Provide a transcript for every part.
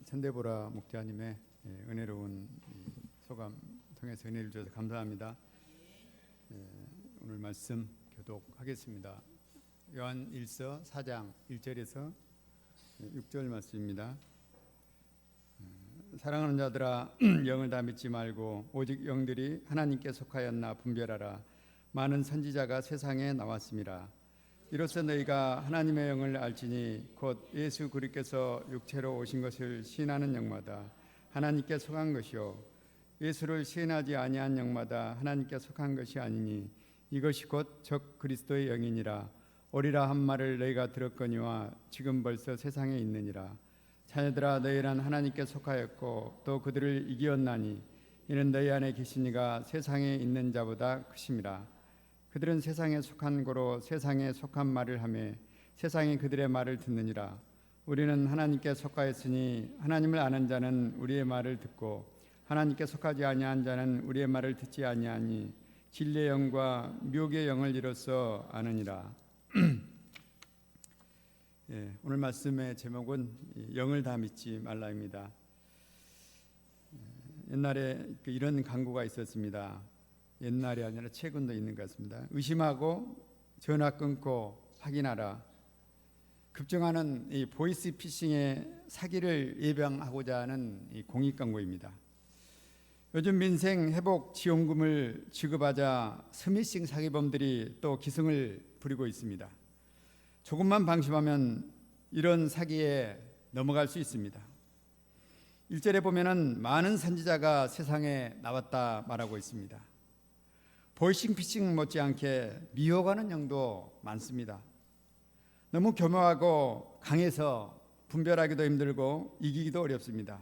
천대보라 목자님의 은혜로운 소감 통해서 은혜를 주셔서 감사합니다. 오늘 말씀 교독하겠습니다. 요한 1서 4장 1절에서 6절 말씀입니다. 사랑하는 자들아, 영을 다 믿지 말고 오직 영들이 하나님께 속하였나 분별하라. 많은 선지자가 세상에 나왔습니다. 이로써 너희가 하나님의 영을 알지니 곧 예수 그리스도께서 육체로 오신 것을 시인하는 영마다 하나님께 속한 것이요 예수를 시인하지 아니한 영마다 하나님께 속한 것이 아니니 이것이 곧 적 그리스도의 영이니라. 오리라 한 말을 너희가 들었거니와 지금 벌써 세상에 있느니라. 자녀들아, 너희는 하나님께 속하였고 또 그들을 이기었나니 이는 너희 안에 계신 이가 세상에 있는 자보다 크심이라. 그들은 세상에 속한 고로 세상에 속한 말을 하며 세상이 그들의 말을 듣느니라. 우리는 하나님께 속하였으니 하나님을 아는 자는 우리의 말을 듣고 하나님께 속하지 아니한 자는 우리의 말을 듣지 아니하니 진리의 영과 묘의 영을 이로써 아느니라. 오늘 말씀의 제목은 영을 다 믿지 말라입니다. 옛날에 이런 광고가 있었습니다. 옛날이 아니라 최근도 있는 것 같습니다. 의심하고 전화 끊고 확인하라. 급증하는 이 보이스 피싱의 사기를 예방하고자 하는 이 공익 광고입니다. 요즘 민생 회복 지원금을 지급하자 스미싱 사기범들이 또 기승을 부리고 있습니다. 조금만 방심하면 이런 사기에 넘어갈 수 있습니다. 1절에 보면은 많은 선지자가 세상에 나왔다 말하고 있습니다. 보이싱피싱 못지않게 미혹하는 영도 많습니다. 너무 교묘하고 강해서 분별하기도 힘들고 이기기도 어렵습니다.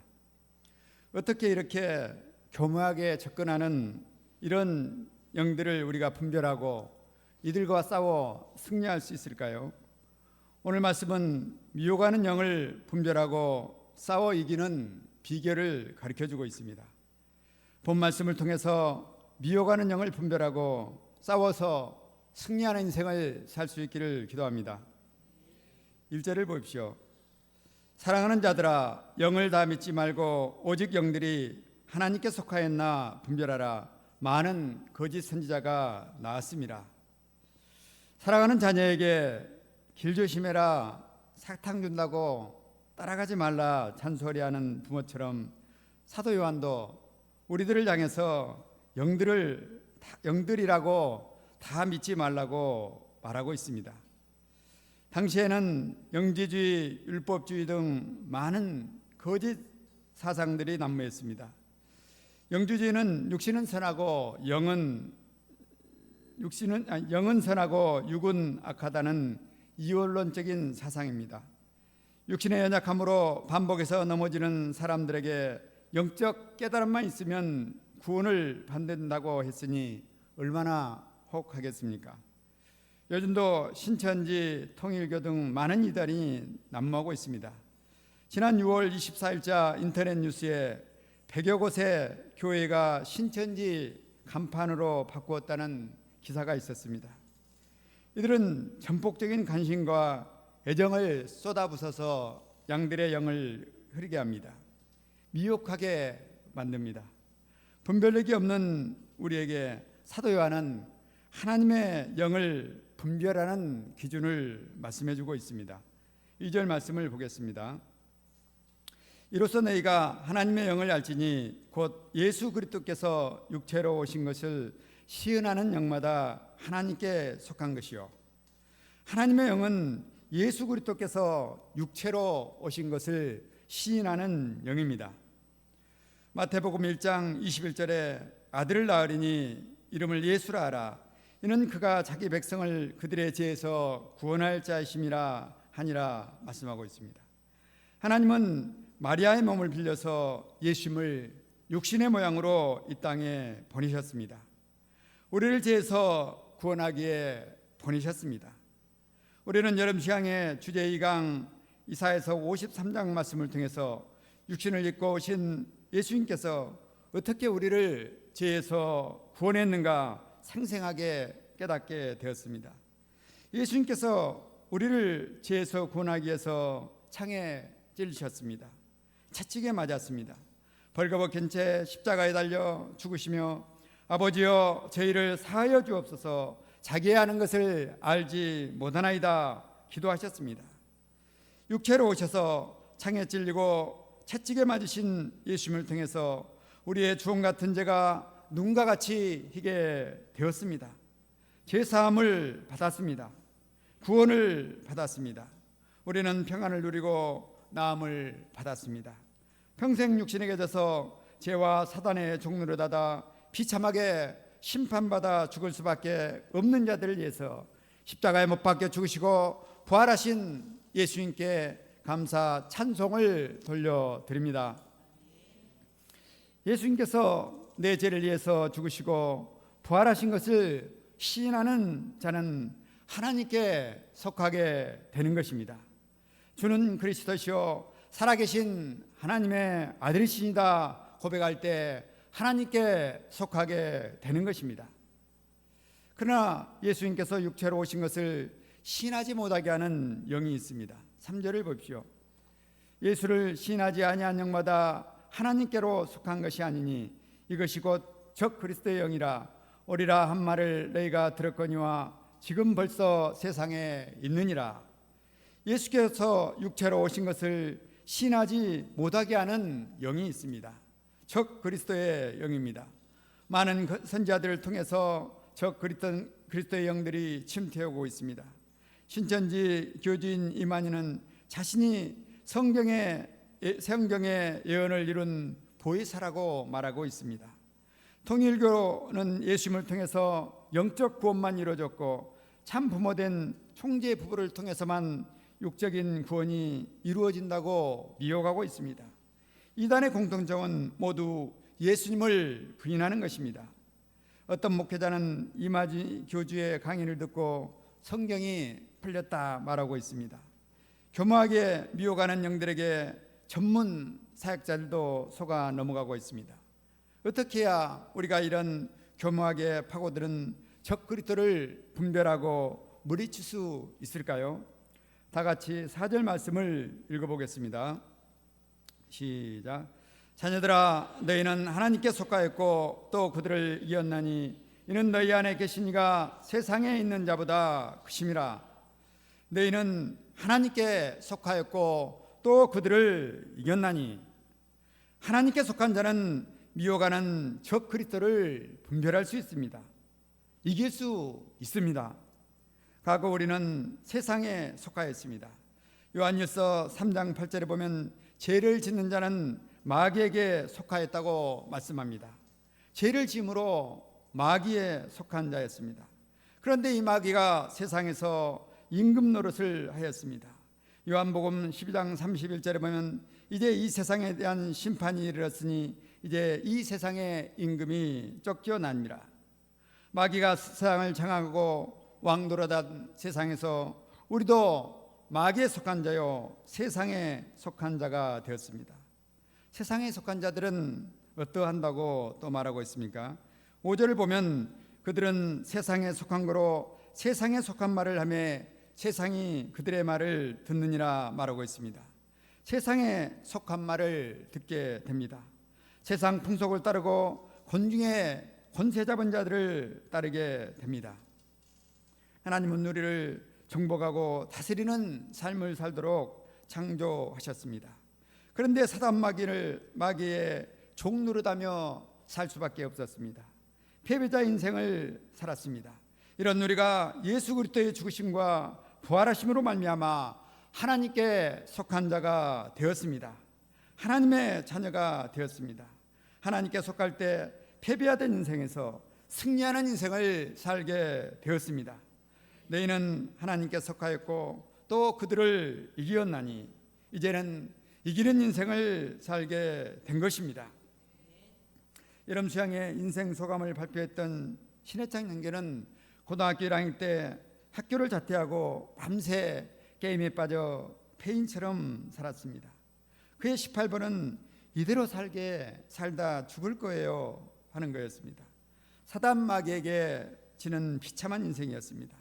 어떻게 이렇게 교묘하게 접근하는 이런 영들을 우리가 분별하고 이들과 싸워 승리할 수 있을까요? 오늘 말씀은 미혹하는 영을 분별하고 싸워 이기는 비결을 가르쳐주고 있습니다. 본 말씀을 통해서 미혹하는 영을 분별하고 싸워서 승리하는 인생을 살 수 있기를 기도합니다. 1절을 보십시오. 사랑하는 자들아, 영을 다 믿지 말고 오직 영들이 하나님께 속하였나 분별하라. 많은 거짓 선지자가 나왔습니다. 사랑하는 자녀에게 길 조심해라, 사탕 준다고 따라가지 말라 잔소리하는 부모처럼 사도 요한도 우리들을 향해서 영들이라고 다 믿지 말라고 말하고 있습니다. 당시에는 영지주의, 율법주의 등 많은 거짓 사상들이 난무했습니다. 영주주의는 육신은 선하고 영은 선하고 육은 악하다는 이원론적인 사상입니다. 육신의 연약함으로 반복해서 넘어지는 사람들에게 영적 깨달음만 있으면 구원을 받는다고 했으니 얼마나 혹하겠습니까? 요즘도 신천지, 통일교 등 많은 이단이 난무하고 있습니다. 지난 6월 24일자 인터넷 뉴스에 100여 곳의 교회가 신천지 간판으로 바꾸었다는 기사가 있었습니다. 이들은 전폭적인 관심과 애정을 쏟아부어서 양들의 영을 흐르게 합니다. 미혹하게 만듭니다. 분별력이 없는 우리에게 사도 요한은 하나님의 영을 분별하는 기준을 말씀해주고 있습니다. 2절 말씀을 보겠습니다. 이로써 너희가 하나님의 영을 알지니 곧 예수 그리스도께서 육체로 오신 것을 시인하는 영마다 하나님께 속한 것이요 하나님의 영은 예수 그리스도께서 육체로 오신 것을 시인하는 영입니다. 마태복음 1장 21절에 아들을 낳으리니 이름을 예수라 하라. 이는 그가 자기 백성을 그들의 죄에서 구원할 자이심이라 하니라 말씀하고 있습니다. 하나님은 마리아의 몸을 빌려서 예수님을 육신의 모양으로 이 땅에 보내셨습니다. 우리를 죄에서 구원하기에 보내셨습니다. 우리는 여름 시간에 주제 2강 이사야서 53장 말씀을 통해서 육신을 입고 오신 예수님께서 어떻게 우리를 죄에서 구원했는가 생생하게 깨닫게 되었습니다. 예수님께서 우리를 죄에서 구원하기 위해서 창에 찔리셨습니다. 채찍에 맞았습니다. 벌거벗긴 채 십자가에 달려 죽으시며 아버지여 저희를 사하여 주옵소서 자기의 하는 것을 알지 못하나이다 기도하셨습니다. 육체로 오셔서 창에 찔리고 채찍에 맞으신 예수님을 통해서 우리의 주홍 같은 죄가 눈과 같이 희게 되었습니다. 죄사함을 받았습니다. 구원을 받았습니다. 우리는 평안을 누리고 나음을 받았습니다. 평생 육신에 갇혀서 죄와 사단의 종로를 닫아 비참하게 심판받아 죽을 수밖에 없는 자들을 위해서 십자가에 못 박혀 죽으시고 부활하신 예수님께 감사 찬송을 돌려드립니다. 예수님께서 내 죄를 위해서 죽으시고 부활하신 것을 시인하는 자는 하나님께 속하게 되는 것입니다. 주는 그리스도시요 살아계신 하나님의 아들이시니다 고백할 때 하나님께 속하게 되는 것입니다. 그러나 예수님께서 육체로 오신 것을 시인하지 못하게 하는 영이 있습니다. 3절을 보십시오. 예수를 시인하지 아니한 영마다 하나님께로 속한 것이 아니니 이것이 곧 적 그리스도의 영이라 오리라 한 말을 너희가 들었거니와 지금 벌써 세상에 있느니라. 예수께서 육체로 오신 것을 시인하지 못하게 하는 영이 있습니다. 적 그리스도의 영입니다. 많은 선지자들을 통해서 적 그리스도의 영들이 침투하고 있습니다. 신천지 교주인 이만희는 자신이 성경의 예언을 이룬 보혜사라고 말하고 있습니다. 통일교는 예수님을 통해서 영적 구원만 이루어졌고 참 부모된 총재 부부를 통해서만 육적인 구원이 이루어진다고 미혹하고 있습니다. 이단의 공통점은 모두 예수님을 부인하는 것입니다. 어떤 목회자는 이만희 교주의 강의를 듣고 성경이 풀렸다 말하고 있습니다. 교묘하게 미혹하는 영들에게 전문 사역자들도 속아 넘어가고 있습니다. 어떻게 해야 우리가 이런 교묘하게 파고드는 적 그리스도를 분별하고 물리칠 수 있을까요? 다 같이 4절 말씀을 읽어보겠습니다. 시작. 자녀들아 너희는 하나님께 속하였고 또 그들을 이겼나니 이는 너희 안에 계신 이가 세상에 있는 자보다 크심이라. 너희는 하나님께 속하였고 또 그들을 이겼나니. 하나님께 속한 자는 미혹하는 적 그리스도를 분별할 수 있습니다. 이길 수 있습니다. 과거 우리는 세상에 속하였습니다. 요한일서 3장 8절에 보면 죄를 짓는 자는 마귀에게 속하였다고 말씀합니다. 죄를 지음으로 마귀에 속한 자였습니다. 그런데 이 마귀가 세상에서 임금 노릇을 하였습니다. 요한복음 12장 31절에 보면 이제 이 세상에 대한 심판이 이르렀으니 이제 이 세상의 임금이 쫓겨나니라. 마귀가 세상을 장악하고 왕노릇한 세상에서 우리도 마귀에 속한 자요 세상에 속한 자가 되었습니다. 세상에 속한 자들은 어떠한다고 또 말하고 있습니까? 5절을 보면 그들은 세상에 속한 거로 세상에 속한 말을 하며 세상이 그들의 말을 듣느니라 말하고 있습니다. 세상에 속한 말을 듣게 됩니다. 세상 풍속을 따르고 권중의 권세 잡은 자들을 따르게 됩니다. 하나님은 우리를 정복하고 다스리는 삶을 살도록 창조하셨습니다. 그런데 사단 마귀의 종노릇하며 살 수밖에 없었습니다. 패배자 인생을 살았습니다. 이런 우리가 예수 그리스도의 죽으심과 부활하심으로 말미암아 하나님께 속한 자가 되었습니다. 하나님의 자녀가 되었습니다. 하나님께 속할 때 패배하던 인생에서 승리하는 인생을 살게 되었습니다. 너희는 하나님께 속하였고 또 그들을 이기었나니 이제는 이기는 인생을 살게 된 것입니다. 여름 수양의 인생 소감을 발표했던 신해창 형제는 고등학교 1학년 때 학교를 자퇴하고 밤새 게임에 빠져 폐인처럼 살았습니다. 그의 18번은 이대로 살다 죽을 거예요 하는 거였습니다. 사단 마귀에게 지는 비참한 인생이었습니다.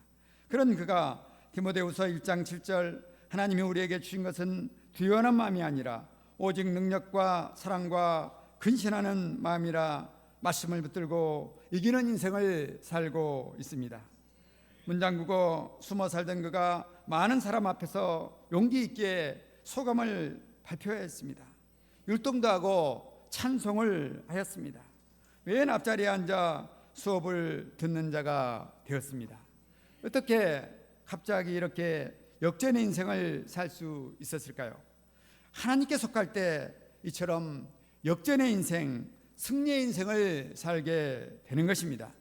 그런 그가 디모데후서 1장 7절 하나님이 우리에게 주신 것은 두려워하는 마음이 아니라 오직 능력과 사랑과 근신하는 마음이라 말씀을 붙들고 이기는 인생을 살고 있습니다. 문잠그고 숨어 살던 그가 많은 사람 앞에서 용기 있게 소감을 발표했습니다. 율동도 하고 찬송을 하였습니다. 맨 앞자리에 앉아 수업을 듣는 자가 되었습니다. 어떻게 갑자기 이렇게 역전의 인생을 살 수 있었을까요? 하나님께 속할 때 이처럼 역전의 인생, 승리의 인생을 살게 되는 것입니다.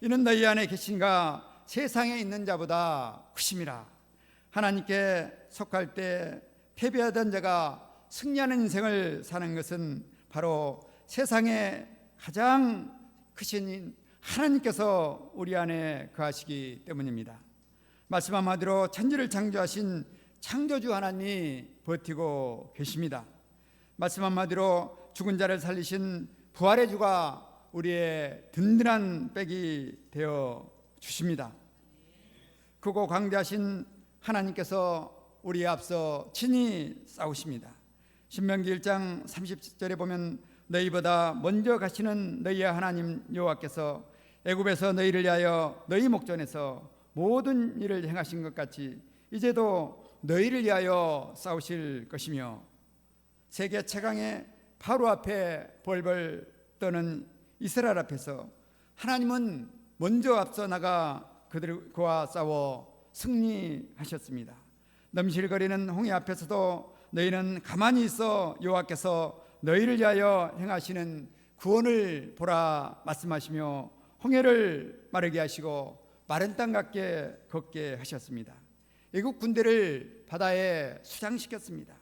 이는 너희 안에 계신가 세상에 있는 자보다 크심이라. 하나님께 속할 때 패배하던 자가 승리하는 인생을 사는 것은 바로 세상에 가장 크신 하나님께서 우리 안에 거하시기 때문입니다. 말씀 한마디로 천지를 창조하신 창조주 하나님이 버티고 계십니다. 말씀 한마디로 죽은 자를 살리신 부활의 주가 우리의 든든한 백이 되어 주십니다. 크고 광대하신 하나님께서 우리에 앞서 친히 싸우십니다. 신명기 1장 30절에 보면 너희보다 먼저 가시는 너희의 하나님 여호와께서 애굽에서 너희를 위하여 너희 목전에서 모든 일을 행하신 것 같이 이제도 너희를 위하여 싸우실 것이며 세계 최강의 바로 앞에 벌벌 떠는 이스라엘 앞에서 하나님은 먼저 앞서 나가 그와 싸워 승리하셨습니다. 넘실거리는 홍해 앞에서도 너희는 가만히 있어 여호와께서 너희를 위하여 행하시는 구원을 보라 말씀하시며 홍해를 마르게 하시고 마른 땅 같게 걷게 하셨습니다. 애국 군대를 바다에 수장시켰습니다.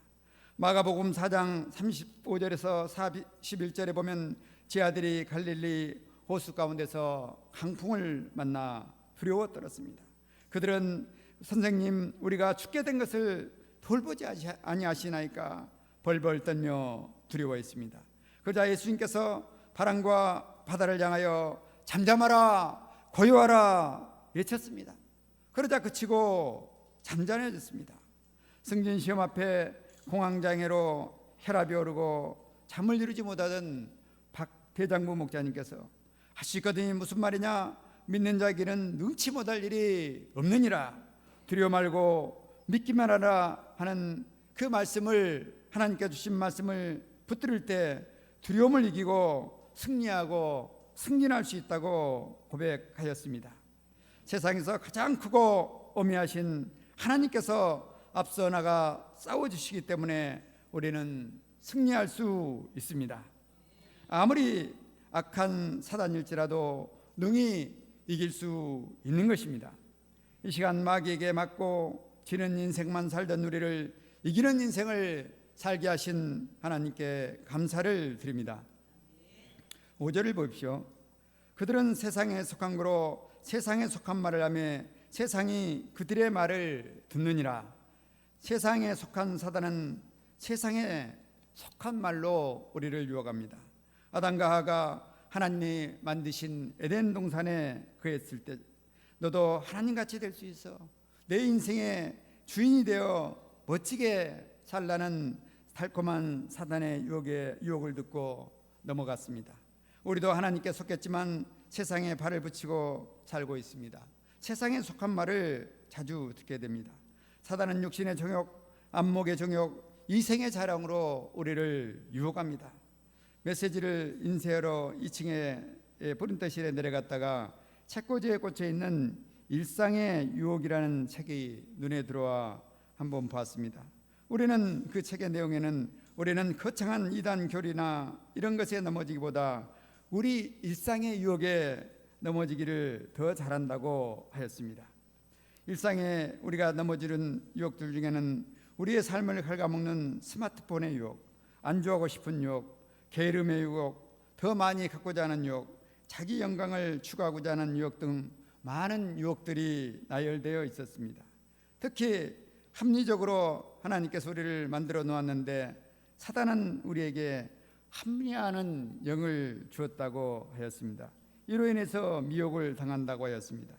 마가복음 4장 35절에서 41절에 보면 제 아들이 갈릴리 호수 가운데서 강풍을 만나 두려워 떨었습니다. 그들은 선생님 우리가 죽게 된 것을 돌보지 아니하시나이까 벌벌 떨며 두려워했습니다. 그러자 예수님께서 바람과 바다를 향하여 잠잠하라 고요하라 외쳤습니다. 그러자 그치고 잠잠해졌습니다. 승진 시험 앞에 공황장애로 혈압이 오르고 잠을 이루지 못하던 박 대장부 목자님께서 하시거든요 무슨 말이냐 믿는 자에게는 능치 못할 일이 없느니라 두려워 말고 믿기만 하라 하는 그 말씀을 하나님께 주신 말씀을 붙들을 때 두려움을 이기고 승리하고 승진할 수 있다고 고백하였습니다. 세상에서 가장 크고 오미하신 하나님께서 앞서 나가 싸워주시기 때문에 우리는 승리할 수 있습니다. 아무리 악한 사단일지라도 능히 이길 수 있는 것입니다. 이 시간 마귀에게 맞고 지는 인생만 살던 우리를 이기는 인생을 살게 하신 하나님께 감사를 드립니다. 5절을 보십시오. 그들은 세상에 속한 거로 세상에 속한 말을 하며 세상이 그들의 말을 듣느니라. 세상에 속한 사단은 세상에 속한 말로 우리를 유혹합니다. 아담과 하와가 하나님이 만드신 에덴 동산에 거했을 때 너도 하나님같이 될 수 있어 내 인생의 주인이 되어 멋지게 살라는 달콤한 사단의 유혹을 듣고 넘어갔습니다. 우리도 하나님께 속했지만 세상에 발을 붙이고 살고 있습니다. 세상에 속한 말을 자주 듣게 됩니다. 사단은 육신의 정욕, 안목의 정욕, 이생의 자랑으로 우리를 유혹합니다. 메시지를 인쇄하러 2층에 브린터실에 내려갔다가 책꽂이에 꽂혀 있는 일상의 유혹이라는 책이 눈에 들어와 한번 봤습니다. 우리는 그 책의 내용에는 우리는 거창한 이단 교리나 이런 것에 넘어지기보다 우리 일상의 유혹에 넘어지기를 더 잘한다고 하였습니다. 일상에 우리가 넘어지는 유혹들 중에는 우리의 삶을 갉아먹는 스마트폰의 유혹, 안주하고 싶은 유혹, 게으름의 유혹, 더 많이 갖고자 하는 유혹, 자기 영광을 추구하고자 하는 유혹 등 많은 유혹들이 나열되어 있었습니다. 특히 합리적으로 하나님께서 우리를 만들어 놓았는데 사단은 우리에게 합리화하는 영을 주었다고 하였습니다. 이로 인해서 미혹을 당한다고 하였습니다.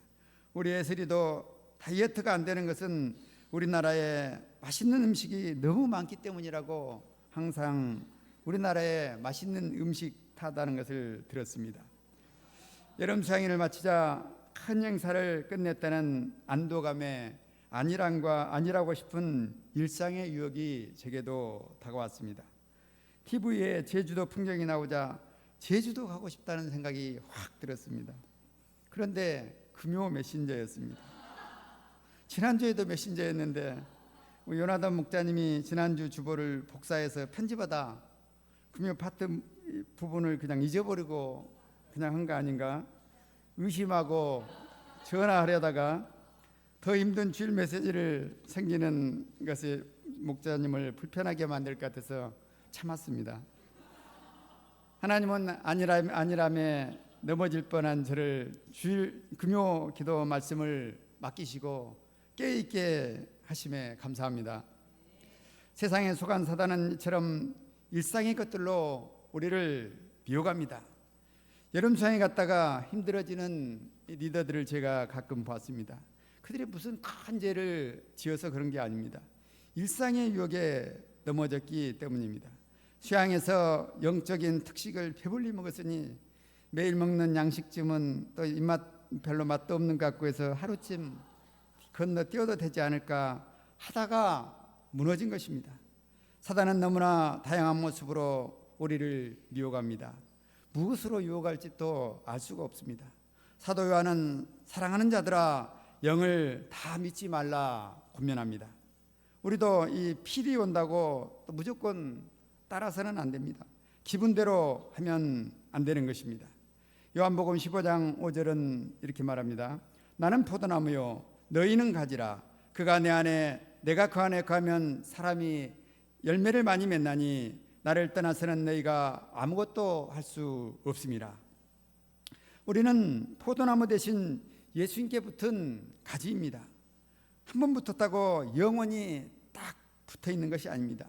우리 애슬이도 다이어트가 안 되는 것은 우리나라에 맛있는 음식이 너무 많기 때문이라고 항상 우리나라에 맛있는 음식 타다는 것을 들었습니다. 여름 수양일을 마치자 큰 행사를 끝냈다는 안도감에 아니라고 싶은 일상의 유혹이 제게도 다가왔습니다. TV에 제주도 풍경이 나오자 제주도 가고 싶다는 생각이 확 들었습니다. 그런데 금요 메신저였습니다. 지난주에도 메신저였는데 요나단 목자님이 지난주 주보를 복사해서 편집하다 금요 파트 부분을 그냥 잊어버리고 그냥 한 거 아닌가 의심하고 전화하려다가 더 힘든 주일 메시지를 생기는 것이 목자님을 불편하게 만들 것 같아서 참았습니다. 하나님은 안일함에 넘어질 뻔한 저를 주일 금요 기도 말씀을 맡기시고 깨있게 하심에 감사합니다. 세상에 속한 사단은 이처럼 일상의 것들로 우리를 미혹합니다. 여름 수양에 갔다가 힘들어지는 리더들을 제가 가끔 봤습니다. 그들이 무슨 큰 죄를 지어서 그런 게 아닙니다. 일상의 유혹에 넘어졌기 때문입니다. 수양에서 영적인 특식을 배불리 먹었으니 매일 먹는 양식쯤은 또 입맛 별로 맛도 없는 것 같고 해서 하루쯤 건너뛰어도 되지 않을까 하다가 무너진 것입니다. 사단은 너무나 다양한 모습으로 우리를 미혹합니다. 무엇으로 유혹할지 또 알 수가 없습니다. 사도 요한은 사랑하는 자들아 영을 다 믿지 말라 권면합니다. 우리도 이 필이 온다고 또 무조건 따라서는 안 됩니다. 기분대로 하면 안 되는 것입니다. 요한복음 15장 5절은 이렇게 말합니다. 나는 포도나무요 너희는 가지라. 그가 내 안에 내가 그 안에 거하면 사람이 열매를 많이 맺나니 나를 떠나서는 너희가 아무것도 할 수 없음이라. 우리는 포도나무 대신 예수님께 붙은 가지입니다. 한 번 붙었다고 영원히 딱 붙어 있는 것이 아닙니다.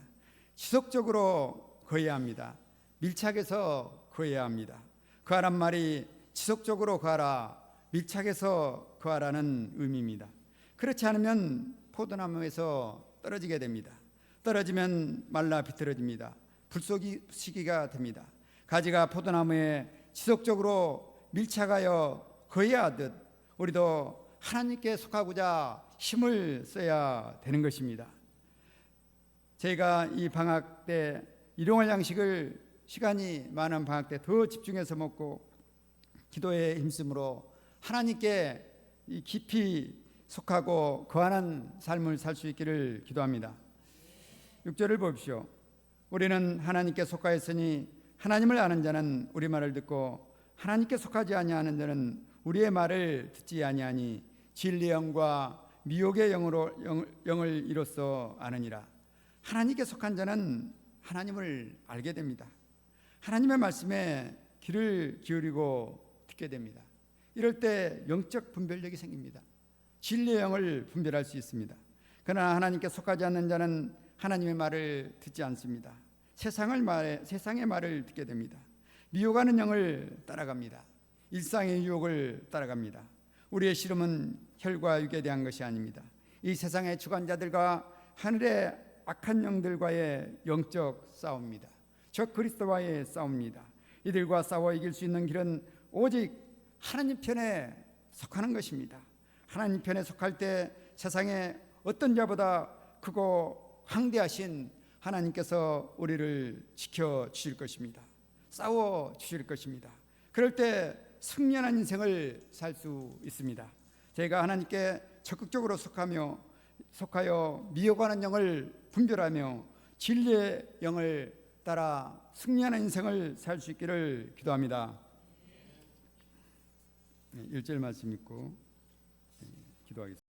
지속적으로 거해야 합니다. 밀착해서 거해야 합니다. 거하란 말이 지속적으로 거하라, 밀착해서 거하라는 의미입니다. 그렇지 않으면 포도나무에서 떨어지게 됩니다. 떨어지면 말라 비틀어집니다. 불쏘시개가 됩니다. 가지가 포도나무에 지속적으로 밀착하여 거해야 하듯 우리도 하나님께 속하고자 힘을 써야 되는 것입니다. 제가 이 방학 때 일용할 양식을 시간이 많은 방학 때 더 집중해서 먹고 기도에 힘쓰므로 하나님께 깊이 속하고 거하는 삶을 살 수 있기를 기도합니다. 6절을 보십시오. 우리는 하나님께 속하였으니 하나님을 아는 자는 우리 말을 듣고 하나님께 속하지 아니하는 자는 우리의 말을 듣지 아니하니 진리의 영과 미혹의 영을 이로써 아느니라. 하나님께 속한 자는 하나님을 알게 됩니다. 하나님의 말씀에 귀를 기울이고 듣게 됩니다. 이럴 때 영적 분별력이 생깁니다. 진리의 영을 분별할 수 있습니다. 그러나 하나님께 속하지 않는 자는 하나님의 말을 듣지 않습니다. 세상의 말을 듣게 됩니다. 미혹하는 영을 따라갑니다. 일상의 유혹을 따라갑니다. 우리의 씨름은 혈과 육에 대한 것이 아닙니다. 이 세상의 주관자들과 하늘의 악한 영들과의 영적 싸움입니다. 적 그리스도와의 싸움입니다. 이들과 싸워 이길 수 있는 길은 오직 하나님 편에 속하는 것입니다. 하나님 편에 속할 때 세상에 어떤 자보다 크고 황대하신 하나님께서 우리를 지켜주실 것입니다. 싸워주실 것입니다. 그럴 때 승리하는 인생을 살 수 있습니다. 저희가 하나님께 적극적으로 속하여 미혹하는 영을 분별하며 진리의 영을 따라 승리하는 인생을 살 수 있기를 기도합니다. 1절 말씀 읽고 기도하겠습니다.